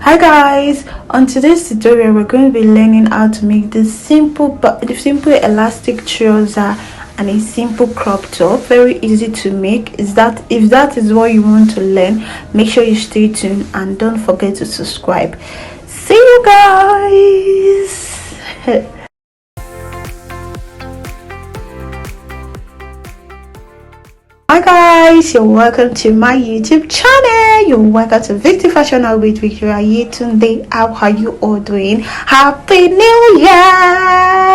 Hi guys, on today's tutorial we're going to be learning how to make this simple elastic trouser and a simple crop top. Very easy to make. If that is what you want to learn, make sure you stay tuned and don't forget to subscribe. See you guys. Hi guys, you're welcome to my YouTube channel. You're welcome to VicTeeFashionHub with Victoria here today. How are you all doing? Happy New Year!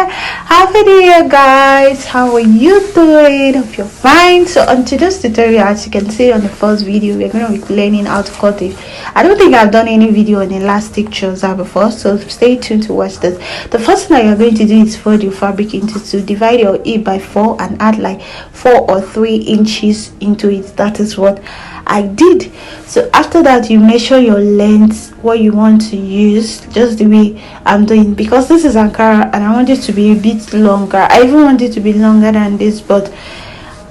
Happy New Year guys! How are you doing? Hope you're fine. So on today's tutorial, as you can see on the first video, we're going to be learning how to cut it. I don't think I've done any video on elastic trouser before, so stay tuned to watch this. The first thing that you're going to do is fold your fabric into two, divide your hip by 4 and add like 4 or 3 inches into it. That is what I did. So after that, you measure your length, what you want to use, just the way I'm doing, because this is Ankara and I want it to be a bit longer. I even want it to be longer than this, but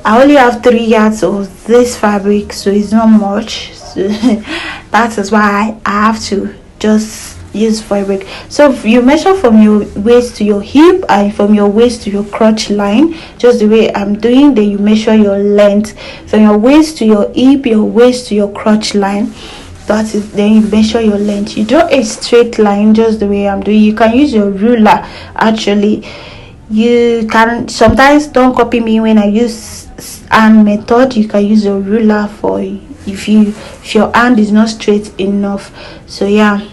I only have 3 yards of this fabric, so it's not much. So that is why I have to just use fabric. So you measure from your waist to your hip and from your waist to your crotch line, just the way I'm doing. Then you measure your length from your waist to your hip, your waist to your crotch line. That is, then you measure your length. You draw a straight line just the way I'm doing. You can use your ruler. Actually, you can sometimes, don't copy me when I use hand method. You can use your ruler for if your hand is not straight enough. So yeah.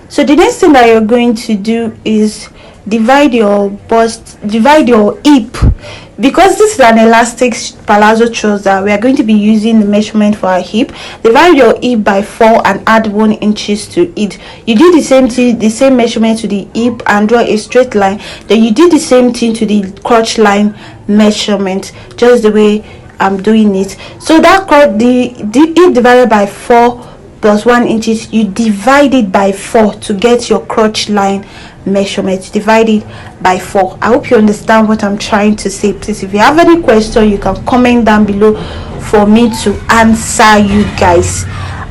So the next thing that you're going to do is divide your hip. Because this is an elastic palazzo trouser, we are going to be using the measurement for our hip. Divide your hip by 4 and add 1 inches to it. You do the same thing, the same measurement to the hip and draw a straight line. Then you do the same thing to the crotch line measurement, just the way I'm doing it. So that the hip divided by 4 plus 1 inches, you divide it by 4 to get your crotch line measurement. Divide it by 4. I hope you understand what I'm trying to say. Please, if you have any question, you can comment down below for me to answer you guys.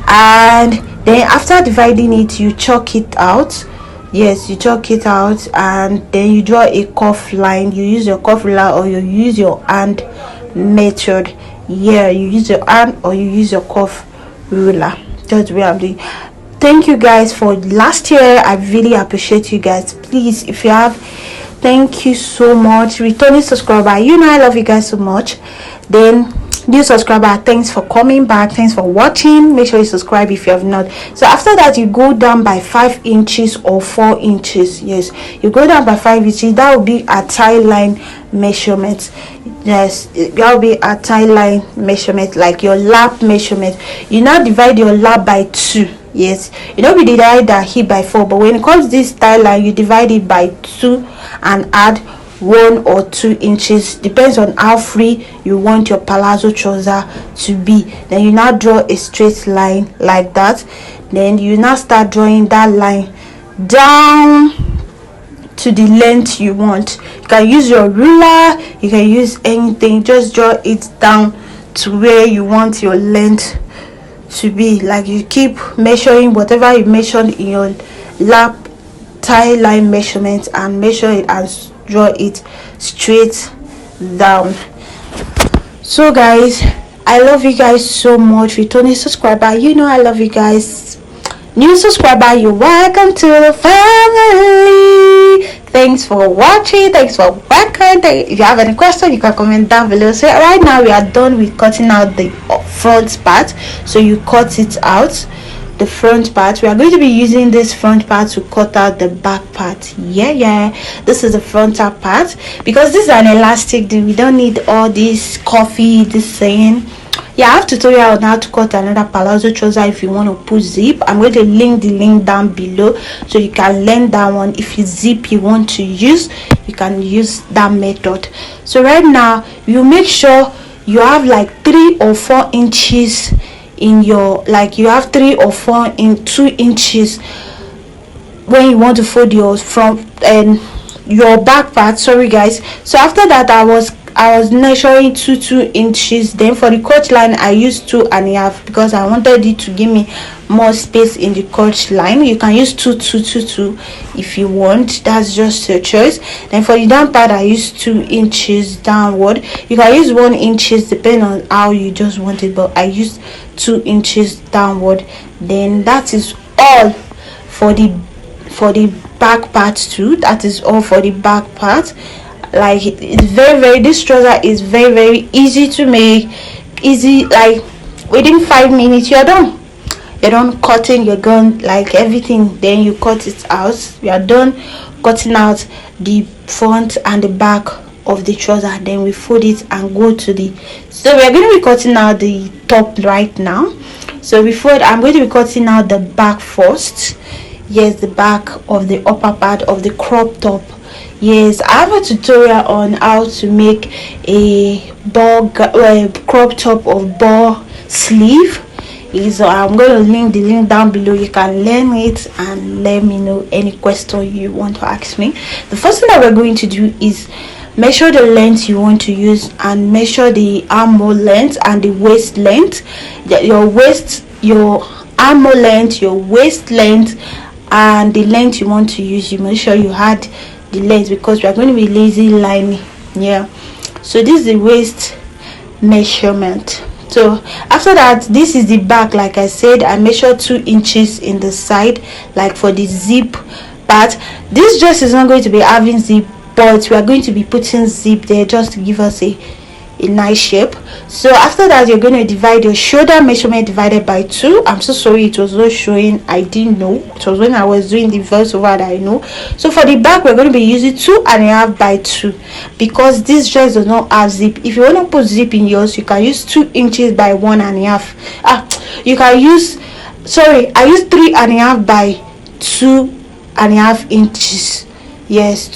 And then after dividing it, you chalk it out. Yes, you chalk it out, and then you draw a curve line. You use your curve ruler or you use your hand method. Yeah, you use your hand or you use your curve ruler. That's what I'm doing. Thank you guys for last year. I really appreciate you guys. Please, if you have, thank you so much. Returning subscriber, you know I love you guys so much. Then new subscriber, thanks for coming back, thanks for watching. Make sure you subscribe if you have not. So after that, you go down by 5 inches or 4 inches. Yes, you go down by 5 inches. That will be a tie line measurement. Yes, that will be a tie line measurement, like your lap measurement. You now divide your lap by 2. Yes, you know we divide that hip by 4, but when it comes to this tie line, you divide it by 2 and add 1 or 2 inches, depends on how free you want your palazzo trouser to be. Then you now draw a straight line like that. Then you now start drawing that line down to the length you want. You can use your ruler, you can use anything, just draw it down to where you want your length to be. Like you keep measuring whatever you measured in your lap tie line measurement and measure it and draw it straight down. So guys, I love you guys so much. Returning subscriber, you know I love you guys. New subscriber, you're welcome to the family. Thanks for watching. Thanks for watching. If you have any question, you can comment down below. So right now we are done with cutting out the front part. So you cut it out, the front part. We are going to be using this front part to cut out the back part. Yeah, this is the frontal part, because this is an elastic. We don't need all this coffee, this thing. Yeah, I have tutorial on how to cut another palazzo trouser if you want to put zip. I'm going to link the link down below so you can learn that one. If you zip you want to use, you can use that method. So right now you make sure you have like 3 or 4 inches in your, like you have 3 or 4 in 2 inches when you want to fold your front and your back part. Sorry guys. So after that, I was measuring 2 inches. Then for the crotch line I used 2.5 because I wanted it to give me more space in the crotch line. You can use 2 if you want, that's just your choice. Then for the down part I used 2 inches downward. You can use 1 inches depending on how you just want it, but I used 2 inches downward. Then that is all for the back part too. That is all for the back part. Like, it's very this trouser is very easy to make, easy, like within 5 minutes you're done cutting. You're done like everything, then you cut it out. We are done cutting out the front and the back of the trouser. Then we fold it and go to the, so we are going to be cutting out the top right now. So before I'm going to be cutting out the back first. Yes, the back of the upper part of the crop top. Yes, I have a tutorial on how to make a crop top of ball sleeve. So I'm going to link the link down below. You can learn it and let me know any question you want to ask me. The first thing that we're going to do is measure the length you want to use and measure the armhole length and the waist length. Your armhole length, your waist length, and the length you want to use. You make sure you had the length because we are going to be lazy lining. Yeah, so this is the waist measurement. So after that, this is the back. Like I said, I measured 2 inches in the side, like for the zip part. This dress is not going to be having zip, but we are going to be putting zip there just to give us a nice shape. So after that, you're going to divide your shoulder measurement divided by 2. I'm so sorry it was not showing, I didn't know. It was when I was doing the voiceover that I know. So for the back, we're going to be using 2.5 by 2 because this dress does not have zip. If you want to put zip in yours, you can use 2 inches by 1.5. You can use, sorry, I use 3.5 by 2.5 inches. Yes,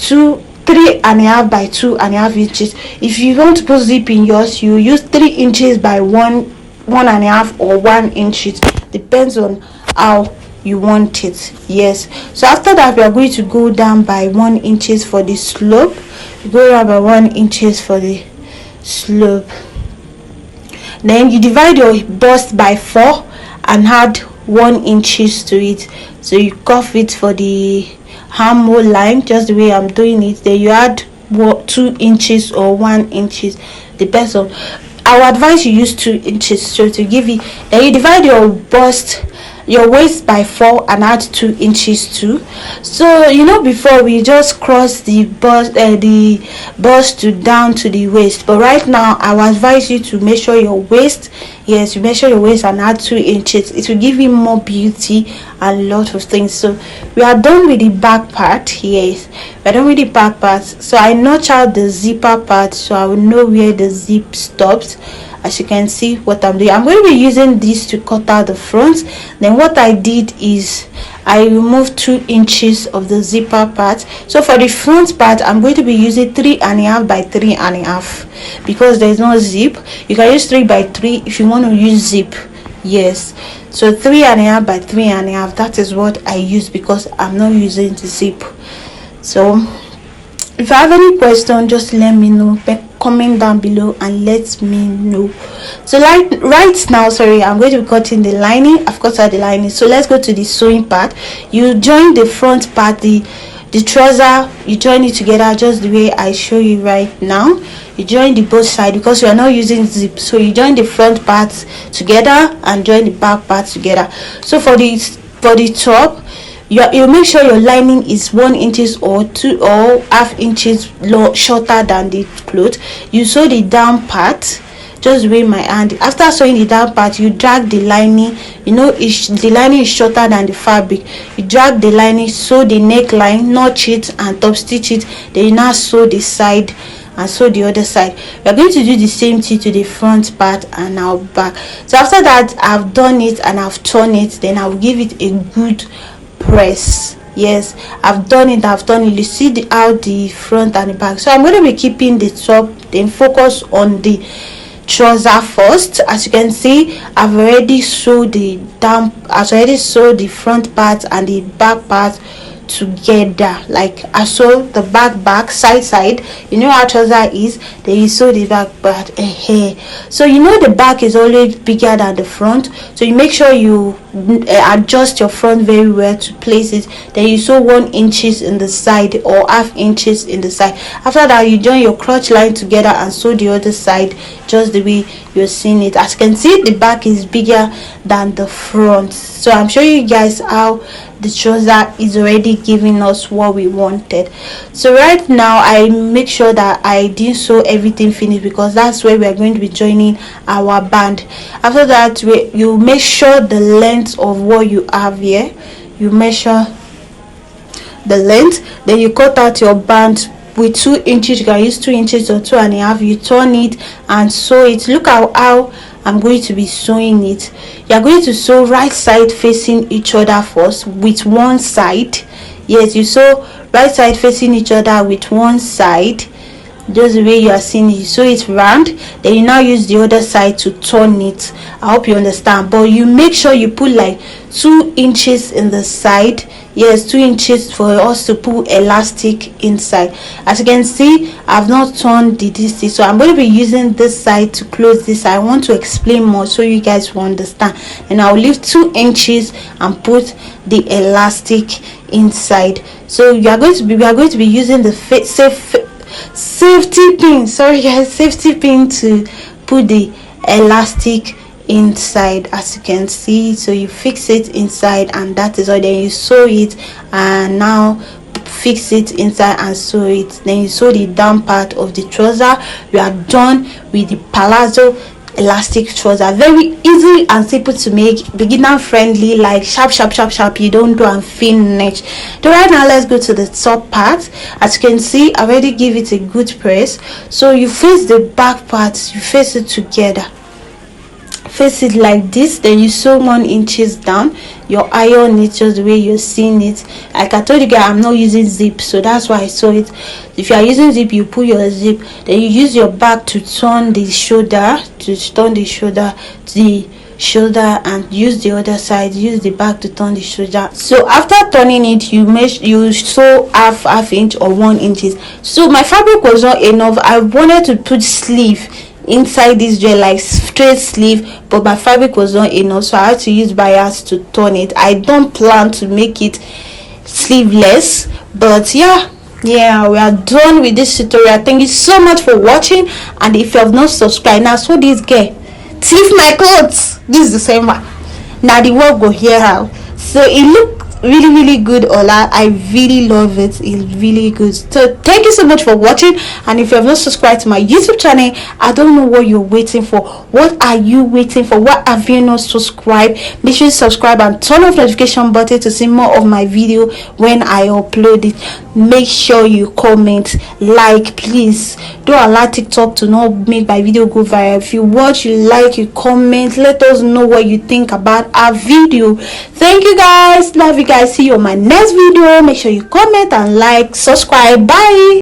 3.5 by 2.5 inches. If you want to put zip in yours, you use 3 inches by 1.5 or 1 inch. It depends on how you want it. Yes, so after that, we are going to go down by 1 inches for the slope. Go down by 1 inches for the slope. Then you divide your bust by 4 and add 1 inches to it. So you cuff it for the armhole line just the way I'm doing it. Then you add 2 inches or 1 inches, depends on. I would advise you use 2 inches so to give it. Then you divide your bust, your waist by 4 and add 2 inches too. So you know, before we just cross the bust to down to the waist, but right now I will advise you to measure your waist. Yes, you measure your waist and add 2 inches. It will give you more beauty and a lot of things. So we are done with the back part. Yes, we are done with the back part. So I notch out the zipper part so I will know where the zip stops. As you can see what I'm doing, I'm going to be using this to cut out the front. Then what I did is I removed 2 inches of the zipper part. So for the front part, I'm going to be using 3.5 by 3.5 because there's no zip. You can use 3 by 3 if you want to use zip. Yes, so 3.5 by 3.5, that is what I use because I'm not using the zip. So if you have any question, just let me know. Comment down below and let me know. So like right now, sorry, I'm going to be cutting the lining. I've cut out the lining. So let's go to the sewing part. You join the front part, the trouser, you join it together just the way I show you right now. You join the both side because we are not using zip, so you join the front parts together and join the back parts together. So for the top, you make sure your lining is 1 inches or 2 or half inches shorter than the cloth. You sew the down part just the way my hand. After sewing the down part, you drag the lining. You know, the lining is shorter than the fabric. You drag the lining, sew the neckline, notch it and top stitch it. Then you now sew the side and sew the other side. We are going to do the same thing to the front part and our back. So after that, I've done it and I've torn it. Then I'll give it a good press. Yes, I've done it. You see how the front and the back. So I'm going to be keeping the top, then focus on the trouser first. As you can see, I've already sewed the front part and the back part together, like I sew the back side. You know how trouser is, then you sew the back part. So you know the back is always bigger than the front, so you make sure you adjust your front very well to place it. Then you sew 1 inches in the side or half inches in the side. After that, you join your crotch line together and sew the other side just the way you're seeing it. As you can see, the back is bigger than the front. So I'm showing you guys how the trouser is already giving us what we wanted. So right now I make sure that I didn't sew everything finished, because that's where we are going to be joining our band. After that, you make sure the length of what you have here, you measure the length, then you cut out your band with 2 inches. You can use 2 inches or 2.5. you turn it and sew it. Look at how I'm going to be sewing it. You are going to sew right side facing each other first with one side. Yes, you sew right side facing each other with one side, just the way you are seeing it. You sew it round, then you now use the other side to turn it. I hope you understand, but you make sure you put like 2 inches in the side. Yes, 2 inches for us to put elastic inside. As you can see, I've not turned the DC, so I'm going to be using this side to close this. I want to explain more so you guys will understand, and I'll leave 2 inches and put the elastic inside. So we are going to be using the safety pin, sorry guys, safety pin to put the elastic inside, as you can see. So you fix it inside, and that is all. Then you sew it, and now fix it inside and sew it. Then you sew the down part of the trouser. You are done with the palazzo elastic trouser. Very easy and simple to make, beginner friendly, like sharp. You don't do and finish. So right now let's go to the top part. As you can see, I already give it a good press. So you face the back part, you face it together, face it like this, then you sew 1 inches down. You iron it just the way you're seeing it. Like I told you guys, I'm not using zip, so that's why I sew it. If you are using zip, you put your zip, then you use your back to turn the shoulder, and use the other side, use the back to turn the shoulder. So after turning it, you sew half inch or 1 inches. So my fabric was not enough. I wanted to put sleeve inside this dress, like straight sleeve, but my fabric was not enough, so I had to use bias to turn it. I don't plan to make it sleeveless, but yeah, we are done with this tutorial. Thank you so much for watching, and if you have not subscribed now, so this girl thief my clothes, this is the same one. Now the work go here how, so it look really good. Ola, I really love it. It's really good. So thank you so much for watching, and if you have not subscribed to my YouTube channel, I don't know what you're waiting for. What are you waiting for? What have you not subscribed? Make sure you subscribe and turn off notification button to see more of my video when I upload it. Make sure you comment, like, please don't allow TikTok to not make my video go viral. If you watch, you like, you comment, let us know what you think about our video. Thank you guys, love you guys. See you on my next video. Make sure you comment and like, subscribe. Bye.